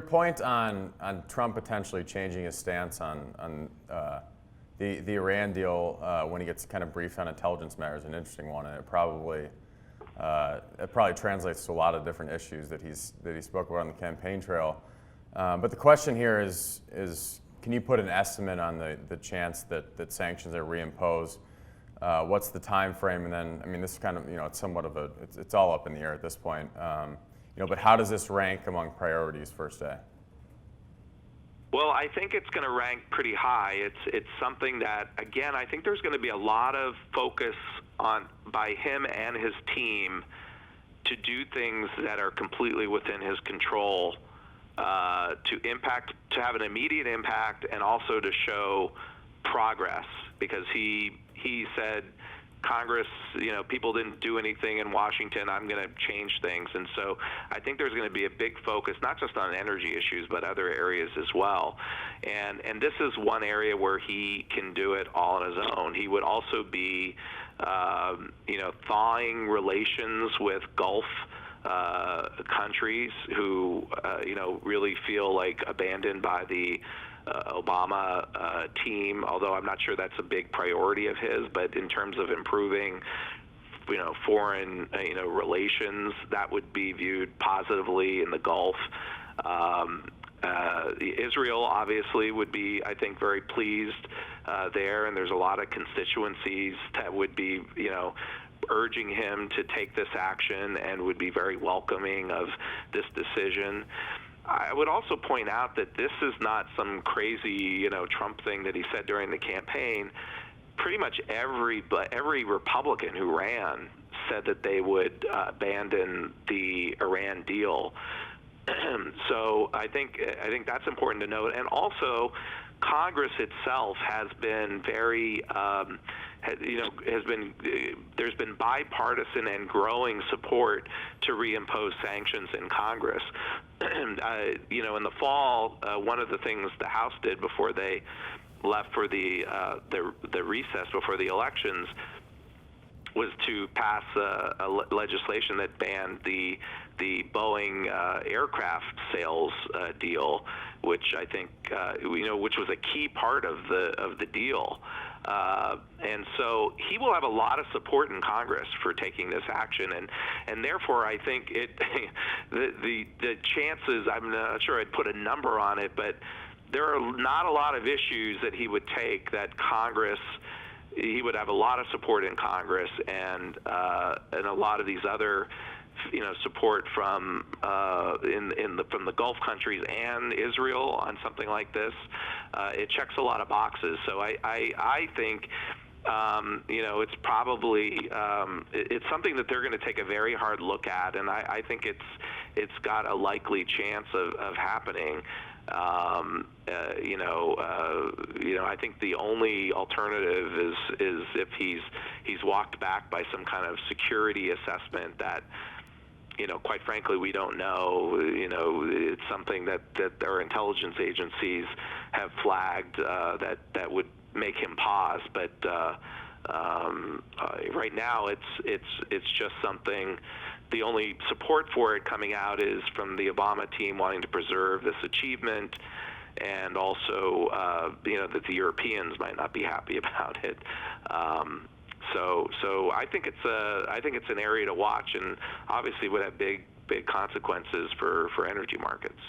point on Trump potentially changing his stance on the Iran deal when he gets kind of briefed on intelligence matters, an interesting one, and it probably translates to a lot of different issues that he spoke about on the campaign trail. But the question here is can you put an estimate on the chance that sanctions are reimposed? What's the time frame? And then, I mean, this is kind of, it's somewhat of it's all up in the air at this point. But how does this rank among priorities first day? Well, I think it's going to rank pretty high. It's something that, again, I think there's going to be a lot of focus on by him and his team to do things that are completely within his control, to have an immediate impact, and also to show progress, because he said, Congress, people didn't do anything in Washington, I'm going to change things. And so I think there's going to be a big focus, not just on energy issues, but other areas as well. And this is one area where he can do it all on his own. He would also be, thawing relations with Gulf countries who, really feel like abandoned by the Obama team, although I'm not sure that's a big priority of his. But in terms of improving, foreign, relations, that would be viewed positively in the Gulf. Israel obviously would be, I think, very pleased there, and there's a lot of constituencies that would be, urging him to take this action and would be very welcoming of this decision. I would also point out that this is not some crazy, Trump thing that he said during the campaign. Pretty much every Republican who ran said that they would abandon the Iran deal. So I think that's important to note. And also, Congress itself has been very, there's been bipartisan and growing support to reimpose sanctions in Congress. In the fall, one of the things the House did before they left for the recess before the elections was to pass legislation that banned the Boeing aircraft sales deal, which I think which was a key part of the deal. And so he will have a lot of support in Congress for taking this action, and therefore I think the chances, I'm not sure I'd put a number on it, but there are not a lot of issues that he would take that he would have a lot of support in Congress, and a lot of these other support from from the Gulf countries and Israel on something like this. It checks a lot of boxes. So I think it's probably it's something that they're going to take a very hard look at, and I think it's got a likely chance of happening. I think the only alternative is if he's walked back by some kind of security assessment that, quite frankly, we don't know. It's something that our intelligence agencies have flagged that would make him pause. But right now, it's just something. The only support for it coming out is from the Obama team wanting to preserve this achievement, and also that the Europeans might not be happy about it. So I think it's an area to watch, and obviously would have big consequences for energy markets.